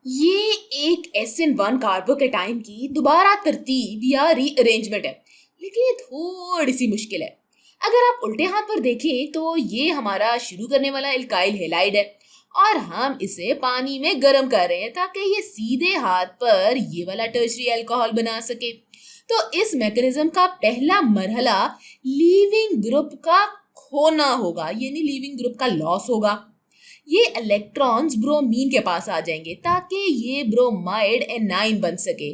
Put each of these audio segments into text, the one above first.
ये एक SN1 carbocation की दोबारा तरतीब या रीअरेंजमेंट है, लेकिन ये थोड़ी सी मुश्किल है। अगर आप उल्टे हाथ पर देखें तो ये हमारा शुरू करने वाला एल्काइल हैलाइड है और हम इसे पानी में गर्म कर रहे हैं ताकि ये सीधे हाथ पर ये वाला टर्शरी अल्कोहल बना सके। तो इस मैकेनिज्म का पहला मरहला लीविंग ग्रुप का खोना होगा, यानी लीविंग ग्रुप का लॉस होगा। ये इलेक्ट्रॉन्स ब्रोमीन के पास आ जाएंगे ताकि ये ब्रोमाइड एनाइन बन सके।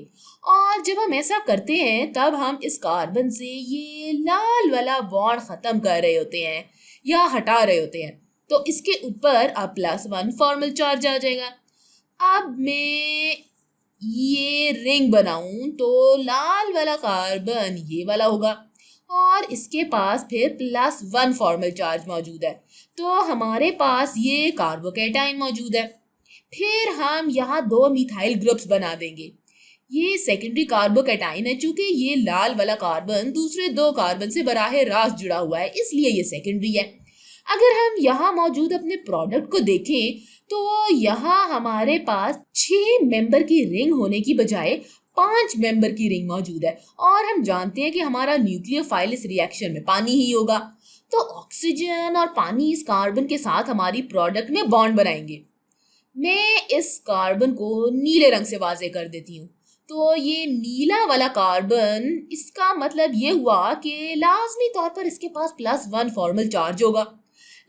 और जब हम ऐसा करते हैं तब हम इस कार्बन से ये लाल वाला बॉन्ड खत्म कर रहे होते हैं या हटा रहे होते हैं। तो इसके ऊपर अब +1 फॉर्मल चार्ज आ जाएगा। अब मैं ये रिंग बनाऊं तो लाल वाला कार्बन ये वाला होगा और इसके पास फिर +1 फॉर्मल चार्ज मौजूद है। तो हमारे पास ये कार्बोकेटाइन मौजूद है। फिर हम यहाँ दो मिथाइल ग्रुप्स बना देंगे। ये सेकेंडरी कार्बोकेटाइन है, चूंकि ये लाल वाला कार्बन दूसरे दो कार्बन से बराह रास्त जुड़ा हुआ है, इसलिए ये सेकेंडरी है। अगर हम यहाँ मौजूद अपने प्रोडक्ट को देखें तो यहाँ हमारे पास 6 मेंबर की रिंग होने की बजाय 5 मेंबर की रिंग मौजूद है और हम जानते हैं कि हमारा न्यूक्लियोफाइल इस रिएक्शन में पानी ही होगा। तो ऑक्सीजन और पानी इस कार्बन के साथ हमारी प्रोडक्ट में बॉन्ड बनाएंगे। मैं इस कार्बन को नीले रंग से वाजे कर देती हूँ। तो ये नीला वाला कार्बन, इसका मतलब ये हुआ कि लाजमी तौर पर इसके पास +1 फॉर्मल चार्ज होगा,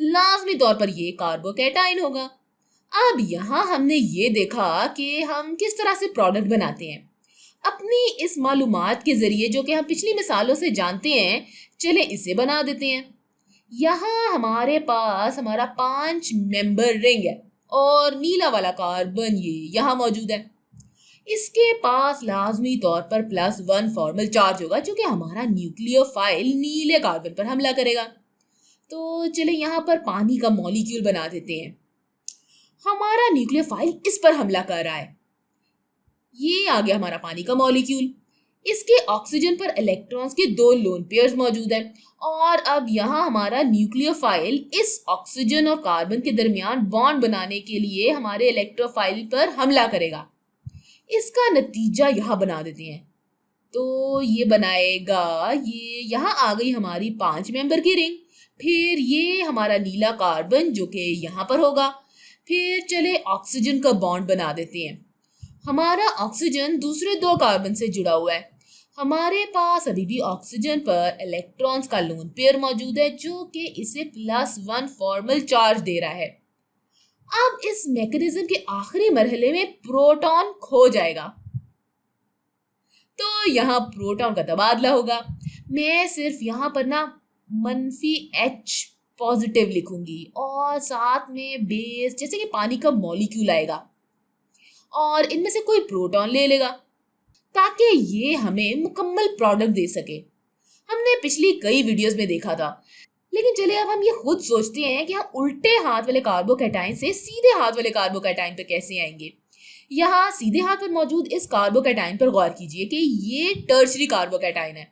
लाजमी तौर पर ये कार्बोकेटाइन होगा। अब यहाँ हमने ये देखा कि हम किस तरह से प्रोडक्ट बनाते हैं। अपनी इस मालूमात के जरिए जो कि हम पिछली मिसालों से जानते हैं, चले इसे बना देते हैं। यहाँ हमारे पास हमारा 5 मेंबर रिंग है और नीला वाला कार्बन ये यहाँ मौजूद है। इसके पास लाजमी तौर पर +1 फॉर्मल चार्ज होगा क्योंकि हमारा न्यूक्लियोफाइल नीले कार्बन पर हमला करेगा। तो चले यहाँ पर पानी का मॉलिक्यूल बना देते हैं। हमारा न्यूक्लियोफाइल इस पर हमला कर रहा है। ये आ गया हमारा पानी का मॉलिक्यूल। इसके ऑक्सीजन पर इलेक्ट्रॉन्स के 2 लोन पेयर्स मौजूद हैं और अब यहाँ हमारा न्यूक्लियोफाइल इस ऑक्सीजन और कार्बन के दरमियान बॉन्ड बनाने के लिए हमारे इलेक्ट्रोफाइल पर हमला करेगा। इसका नतीजा यहाँ बना देते हैं। तो ये बनाएगा, ये यहाँ आ गई हमारी 5 मेंबर की रिंग। फिर ये हमारा नीला कार्बन जो कि यहाँ पर होगा। फिर चले ऑक्सीजन का बॉन्ड बना देते हैं। हमारा ऑक्सीजन दूसरे 2 कार्बन से जुड़ा हुआ है। हमारे पास अभी भी ऑक्सीजन पर इलेक्ट्रॉन्स का लोन पेयर मौजूद है जो कि इसे +1 फॉर्मल चार्ज दे रहा है। अब इस मैकेनिज्म के आखिरी मरहले में प्रोटॉन खो जाएगा, तो यहाँ प्रोटॉन का तबादला होगा। मैं सिर्फ यहाँ पर ना -H पॉजिटिव लिखूंगी और साथ में बेस जैसे कि पानी का मॉलिक्यूल आएगा और इनमें से कोई प्रोटॉन ले लेगा ताकि ये हमें मुकम्मल प्रोडक्ट दे सके। हमने पिछली कई वीडियोस में देखा था, लेकिन चलिए अब हम ये खुद सोचते हैं कि हम उल्टे हाथ वाले कार्बोकेटाइन से सीधे हाथ वाले कार्बोकेटाइन पर कैसे आएंगे। यहाँ सीधे हाथ पर मौजूद इस कार्बोकेटाइन पर गौर कीजिए कि ये टर्शरी कार्बोकेटाइन है।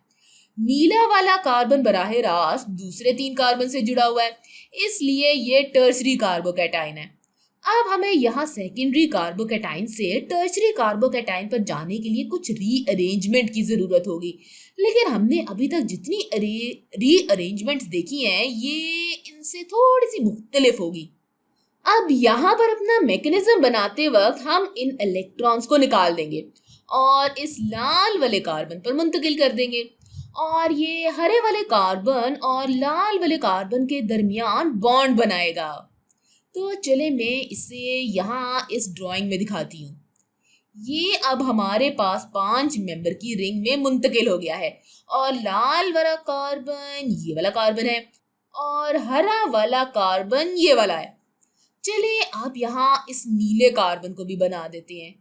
नीला वाला कार्बन बराह रास्त दूसरे 3 कार्बन से जुड़ा हुआ है, इसलिए ये टर्शरी कार्बोकेटाइन है। अब हमें यहाँ सेकेंडरी कार्बोकेटाइन से टर्शरी कार्बोकेटाइन पर जाने के लिए कुछ रीअरेंजमेंट की जरूरत होगी, लेकिन हमने अभी तक जितनी रीअरेंजमेंट्स देखी हैं ये इनसे थोड़ी सी मुख्तलिफ होगी। अब यहाँ पर अपना मैकेनिज्म बनाते वक्त हम इन इलेक्ट्रॉन्स को निकाल देंगे और इस लाल वाले कार्बन पर मुंतकिल कर देंगे और ये हरे वाले कार्बन और लाल वाले कार्बन के दरमियान बॉन्ड बनाएगा। तो चले मैं इसे यहाँ इस ड्राइंग में दिखाती हूँ। ये अब हमारे पास 5 मेंबर की रिंग में मुंतकिल हो गया है और लाल वाला कार्बन ये वाला कार्बन है और हरा वाला कार्बन ये वाला है। चले अब यहाँ इस नीले कार्बन को भी बना देते हैं।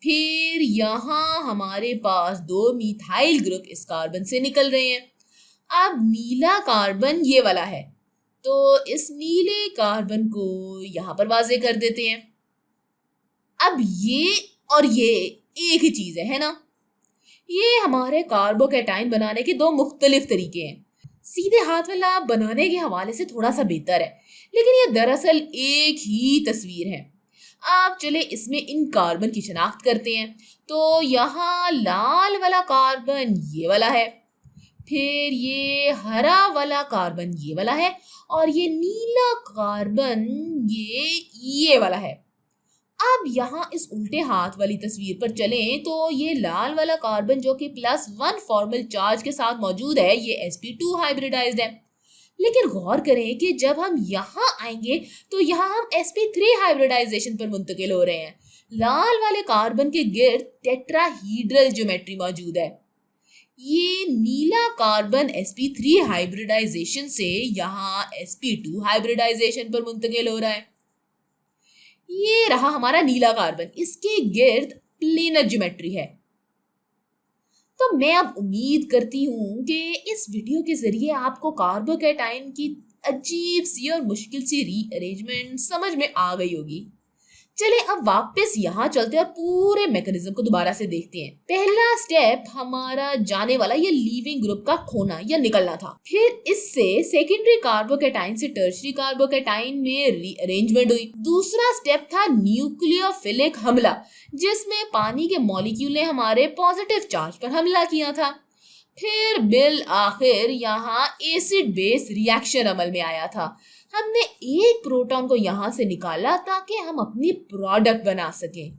फिर यहाँ हमारे पास 2 मिथाइल ग्रुप इस कार्बन से निकल रहे हैं। अब नीला कार्बन ये वाला है, तो इस नीले कार्बन को यहाँ पर वाजे कर देते हैं। अब ये और ये एक ही चीज है ना। ये हमारे कार्बोकेटाइन बनाने के 2 मुख्तलिफ तरीके हैं। सीधे हाथ वाला बनाने के हवाले से थोड़ा सा बेहतर है, लेकिन ये दरअसल एक ही तस्वीर है। अब चले इसमें इन कार्बन की शनाख्त करते हैं। तो यहाँ लाल वाला कार्बन ये वाला है, फिर ये हरा वाला कार्बन ये वाला है, और ये नीला कार्बन ये वाला है। अब यहाँ इस उल्टे हाथ वाली तस्वीर पर चलें तो ये लाल वाला कार्बन जो कि +1 फॉर्मल चार्ज के साथ मौजूद है, ये sp2 हाइब्रिडाइज्ड है। लेकिन गौर करें कि जब हम यहाँ आएंगे तो यहाँ हम sp3 हाइब्रिडाइजेशन पर मुंतकिल हो रहे हैं। लाल वाले कार्बन के गिर्द टेट्राहीड्रल ज्योमेट्री मौजूद है। ये नीला कार्बन sp3 हाइब्रिडाइजेशन से यहाँ sp2 हाइब्रिडाइजेशन पर मुंतकिल हो रहा है। ये रहा हमारा नीला कार्बन, इसके गिर्द प्लेनर ज्योमेट्री है। तो मैं अब उम्मीद करती हूँ कि इस वीडियो के जरिए आपको कार्बोकैटायन की अजीब सी और मुश्किल सी रीअरेंजमेंट समझ में आ गई होगी। चले अब वापस यहाँ चलते और पूरे मैकेनिज्म को दोबारा से देखते हैं। पहला स्टेप हमारा जाने वाला ये लीविंग ग्रुप का खोना या निकलना था। फिर इससे सेकेंडरी कार्बोकैटायन से टर्शरी कार्बोकैटायन में रीअरेंजमेंट हुई। दूसरा स्टेप था न्यूक्लियोफिलिक हमला, जिसमें पानी के मॉलिक्यूल ने हमारे पॉजिटिव चार्ज पर हमला किया था। फिर बिल आखिर यहाँ एसिड बेस रिएक्शन अमल में आया था। हमने एक प्रोटॉन को यहाँ से निकाला ताकि हम अपनी प्रोडक्ट बना सकें।